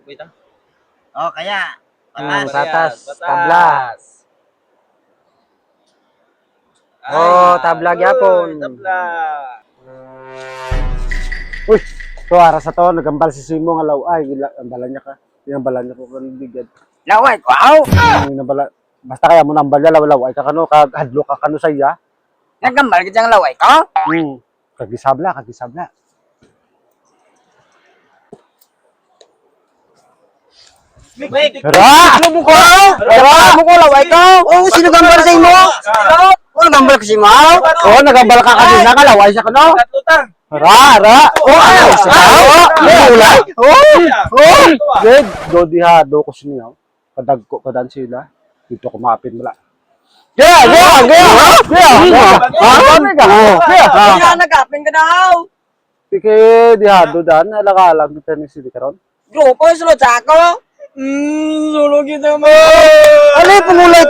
Wait ah. Oh, kaya. Patas, Patas. tabla. Ay, Oh, tabla gyapon. Tabla. Uy, to ara sa to nagambal si Simo nga law ay ambalan niya ka. Inambalan niya ko kan bigad. Laway, wow! Inambala basta kaya mo nambal niya law ay ka kano hadlo ka kano sa iya. Nagambal ka diyang laway ko? Kagisabla. Mik. Ra! Ano mo ko? Ano mo ko laway ko? Oh, sino gambal sa imo? Oh, gambal ko si mo? Oh, nagambal ka kanina ka law ay sa kano. Tatutang. Ra! Oh, ay sa ulay. Oh! Good, do dihado ko siya. Kadan sila. Dito ko mapin mula. Gaya! Kaya nagapin ka daw. Pike dihado dan alakalag dito ni sila karon. Grupo, sulod sa ako. Sulod kita mo. Ano pumulay